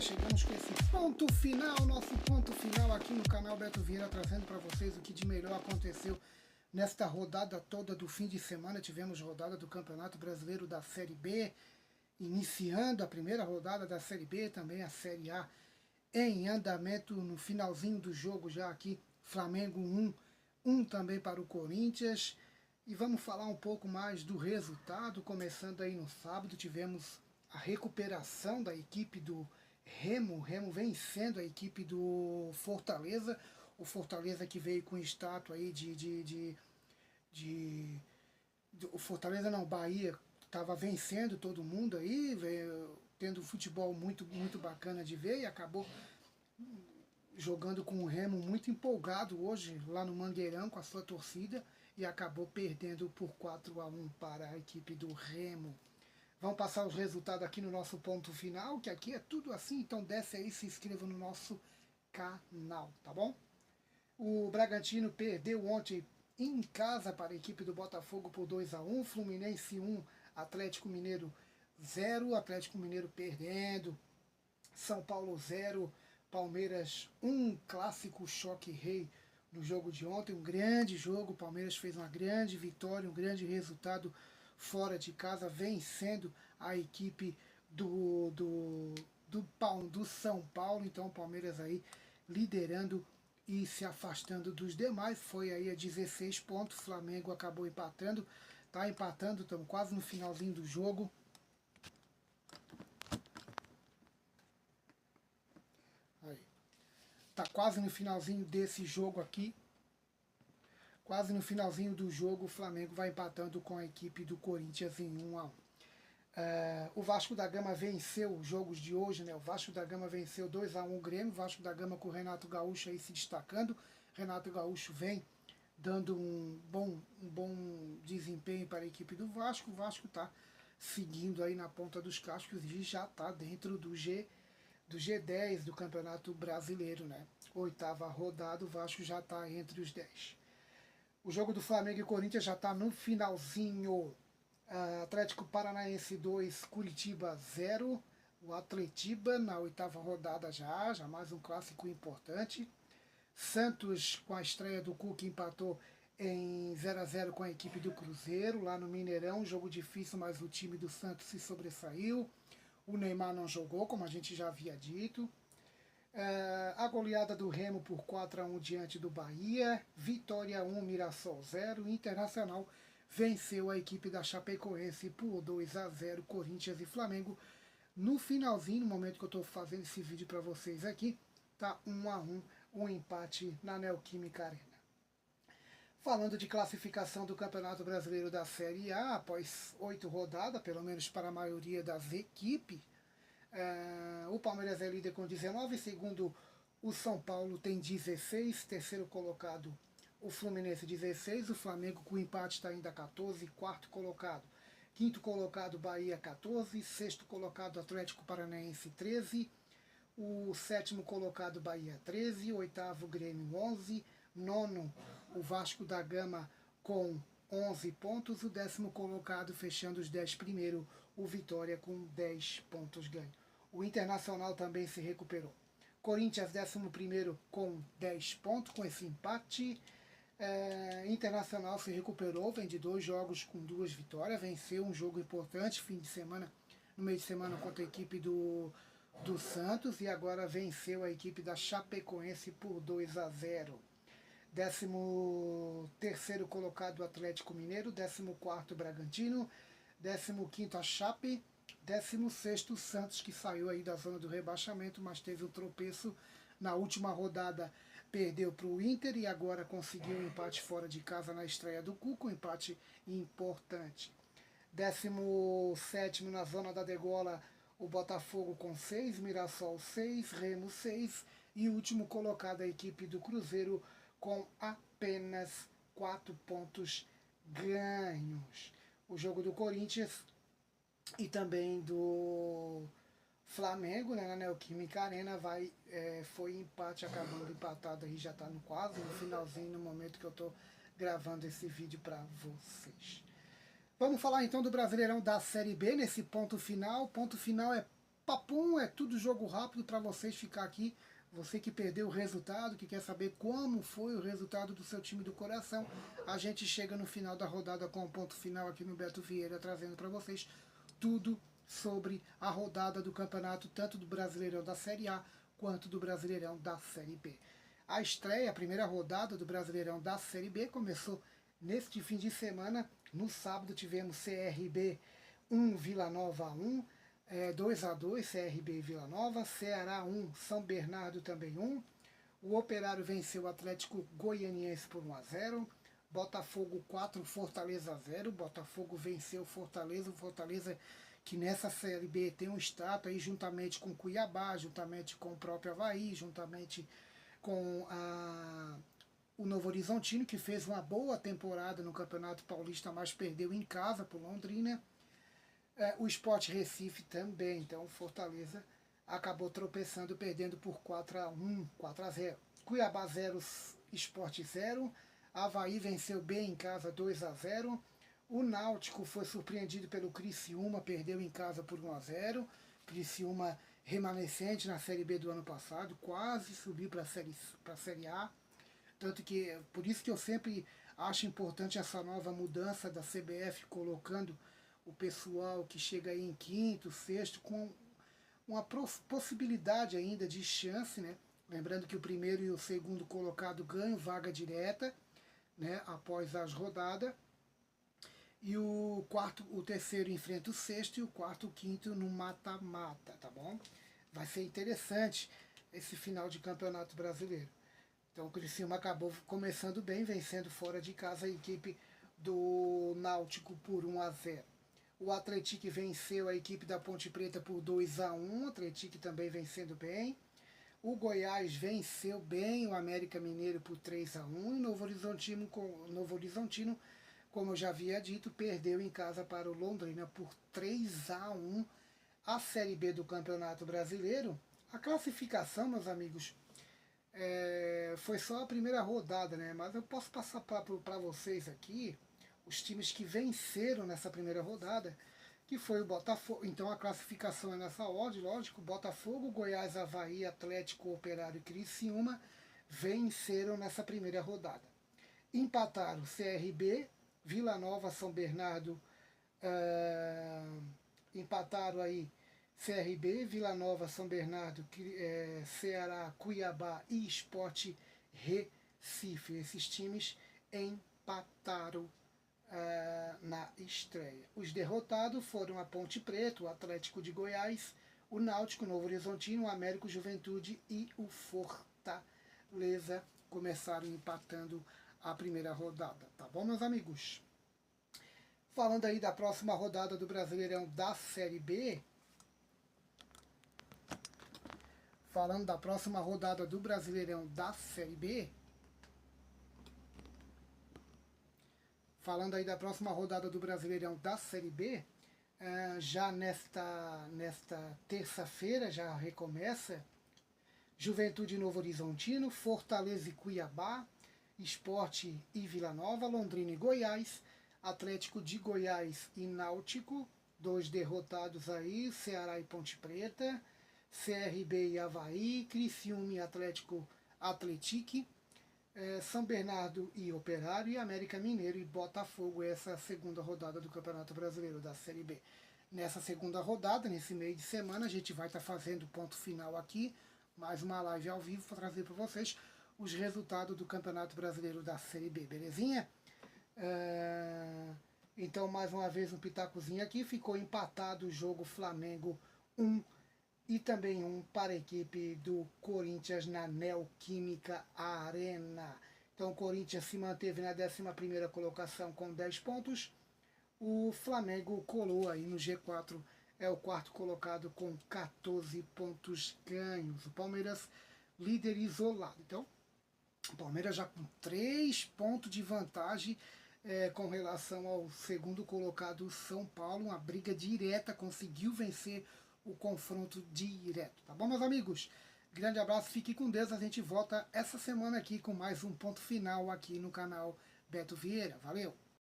chegamos com esse ponto final, nosso ponto final aqui no canal Beto Vieira, trazendo para vocês o que de melhor aconteceu nesta rodada toda do fim de semana. Tivemos rodada do Campeonato Brasileiro da Série B, iniciando a primeira rodada da Série B, também a Série A em andamento no finalzinho do jogo já aqui, Flamengo 1 também para o Corinthians. E vamos falar um pouco mais do resultado, começando aí no sábado, tivemos a recuperação da equipe do Remo vencendo a equipe do Fortaleza, o Fortaleza que veio com estátua aí o Fortaleza não, Bahia estava vencendo todo mundo aí, veio tendo um futebol muito bacana de ver e acabou jogando com o Remo muito empolgado hoje lá no Mangueirão com a sua torcida e acabou perdendo por 4-1 para a equipe do Remo. Vamos passar os resultados aqui no nosso ponto final, que aqui é tudo assim, então desce aí e se inscreva no nosso canal, tá bom? O Bragantino perdeu ontem em casa para a equipe do Botafogo por 2-1, Fluminense 1, Atlético Mineiro 0, Atlético Mineiro perdendo, São Paulo 0, Palmeiras 1, clássico choque rei no jogo de ontem, um grande jogo, o Palmeiras fez uma grande vitória, um grande resultado fora de casa, vencendo a equipe do São Paulo. Então o Palmeiras aí liderando e se afastando dos demais, foi aí a 16 pontos, Flamengo acabou empatando, tá empatando, estamos quase no finalzinho do jogo. Aí. Tá quase no finalzinho desse jogo aqui. Quase no finalzinho do jogo, o Flamengo vai empatando com a equipe do Corinthians em 1-1. O Vasco da Gama venceu os jogos de hoje, né? O Vasco da Gama venceu 2-1 o Grêmio. O Vasco da Gama com o Renato Gaúcho aí se destacando. Renato Gaúcho vem dando um bom desempenho para a equipe do Vasco. O Vasco está seguindo aí na ponta dos cascos e já está dentro do G10 do Campeonato Brasileiro, né? Oitava rodada, o Vasco já está entre os 10. O jogo do Flamengo e Corinthians já está no finalzinho. Atlético Paranaense 2, Curitiba 0. O Atletiba na oitava rodada já mais um clássico importante. Santos, com a estreia do Cuca, empatou em 0-0 com a equipe do Cruzeiro, lá no Mineirão. Jogo difícil, mas o time do Santos se sobressaiu. O Neymar não jogou, como a gente já havia dito. A goleada do Remo por 4-1 diante do Bahia, Vitória 1, Mirassol 0, Internacional venceu a equipe da Chapecoense por 2-0, Corinthians e Flamengo. No finalzinho, no momento que eu estou fazendo esse vídeo para vocês aqui, tá 1-1, um empate na Neoquímica Arena. Falando de classificação do Campeonato Brasileiro da Série A, após 8 rodadas, pelo menos para a maioria das equipes, o Palmeiras é líder com 19, segundo o São Paulo tem 16, terceiro colocado o Fluminense 16, o Flamengo com empate está ainda 14, quarto colocado, quinto colocado Bahia 14, sexto colocado Atlético Paranaense 13, o sétimo colocado Bahia 13, oitavo Grêmio 11, nono o Vasco da Gama com 11 pontos, o décimo colocado fechando os 10 primeiro, o Vitória com 10 pontos ganho. O Internacional também se recuperou. Corinthians 11º com 10 pontos, com esse empate. Internacional se recuperou, vem de 2 jogos com 2 vitórias, venceu um jogo importante, fim de semana, no meio de semana contra a equipe do Santos, e agora venceu a equipe da Chapecoense por 2-0. 13º colocado Atlético Mineiro, 14º Bragantino, 15º a Chape, 16º Santos, que saiu aí da zona do rebaixamento, mas teve um tropeço na última rodada, perdeu para o Inter e agora conseguiu um empate fora de casa na estreia do Cuca, um empate importante. 17º na zona da degola, o Botafogo com 6, Mirassol 6, Remo 6 e o último colocado a equipe do Cruzeiro com apenas 4 pontos ganhos. O jogo do Corinthians e também do Flamengo, né, na Neoquímica Arena, foi empate, acabando empatado aí, já está quase no finalzinho, no momento que eu estou gravando esse vídeo para vocês. Vamos falar então do Brasileirão da Série B, nesse ponto final. Ponto final é papum, é tudo jogo rápido para vocês ficar aqui. Você que perdeu o resultado, que quer saber como foi o resultado do seu time do coração, a gente chega no final da rodada com o ponto final aqui no Beto Vieira, trazendo para vocês tudo sobre a rodada do campeonato, tanto do Brasileirão da Série A, quanto do Brasileirão da Série B. A estreia, a primeira rodada do Brasileirão da Série B, começou neste fim de semana. No sábado tivemos CRB 1, Vila Nova 1, 2-2, CRB e Vila Nova, Ceará 1, São Bernardo também 1, o Operário venceu o Atlético Goianiense por 1-0, Botafogo 4, Fortaleza 0, Botafogo venceu o Fortaleza que nessa Série B tem um status aí juntamente com Cuiabá, juntamente com o próprio Avaí, juntamente com o Novo Horizontino, que fez uma boa temporada no Campeonato Paulista, mas perdeu em casa por Londrina. O Sport Recife também, então Fortaleza acabou tropeçando, perdendo por 4-1, 4-0. Cuiabá 0, Sport 0. Avaí venceu bem em casa 2-0. O Náutico foi surpreendido pelo Criciúma, perdeu em casa por 1-0. Criciúma remanescente na Série B do ano passado, quase subiu para a Série A. Tanto que, por isso que eu sempre acho importante essa nova mudança da CBF, colocando o pessoal que chega aí em quinto, sexto, com uma possibilidade ainda de chance, né? Lembrando que o primeiro e o segundo colocado ganham vaga direta, né? Após as rodadas. E o terceiro enfrenta o sexto e o quarto, o quinto no mata-mata, tá bom? Vai ser interessante esse final de campeonato brasileiro. Então o Criciúma acabou começando bem, vencendo fora de casa a equipe do Náutico por 1-0. O Atlético venceu a equipe da Ponte Preta por 2-1, o Atlético também vencendo bem. O Goiás venceu bem o América Mineiro por 3-1 e o Novo Horizontino, como eu já havia dito, perdeu em casa para o Londrina por 3-1. A Série B do Campeonato Brasileiro, a classificação, meus amigos, foi só a primeira rodada, né? Mas eu posso passar para vocês aqui os times que venceram nessa primeira rodada, que foi o Botafogo. Então a classificação é nessa ordem, lógico. Botafogo, Goiás, Avaí, Atlético, Operário e Criciúma venceram nessa primeira rodada. Empataram CRB, Vila Nova, São Bernardo, empataram aí CRB, Vila Nova, São Bernardo, Ceará, Cuiabá e Sport Recife. Esses times empataram na estreia. Os derrotados foram a Ponte Preta, o Atlético de Goiás, o Náutico, Novo Horizontino, o Américo Juventude e o Fortaleza começaram empatando a primeira rodada. Tá bom, meus amigos? Falando aí da próxima rodada do Brasileirão da Série B, falando da próxima rodada do Brasileirão da Série B, falando aí da próxima rodada do Brasileirão da Série B, já nesta terça-feira já recomeça Juventude e Novo Horizontino, Fortaleza e Cuiabá, Sport e Vila Nova, Londrina e Goiás, Atlético de Goiás e Náutico, 2 derrotados aí, Ceará e Ponte Preta, CRB e Avaí, Criciúma e Atlético, São Bernardo e Operário, e América Mineiro e Botafogo. Essa é a segunda rodada do Campeonato Brasileiro da Série B. Nessa segunda rodada, nesse meio de semana, a gente vai estar fazendo ponto final aqui, mais uma live ao vivo para trazer para vocês os resultados do Campeonato Brasileiro da Série B, belezinha? Então, mais uma vez, um pitacozinho aqui. Ficou empatado o jogo Flamengo 1 e também 1 para a equipe do Corinthians na Neoquímica Arena. Então, o Corinthians se manteve na 11ª colocação com 10 pontos. O Flamengo colou aí no G4, é o quarto colocado com 14 pontos ganhos. O Palmeiras líder isolado. Então, o Palmeiras já com 3 pontos de vantagem com relação ao segundo colocado São Paulo. Uma briga direta, conseguiu vencer o confronto direto. Tá bom, meus amigos? Grande abraço, fique com Deus. A gente volta essa semana aqui com mais um ponto final aqui no canal Beto Vieira. Valeu!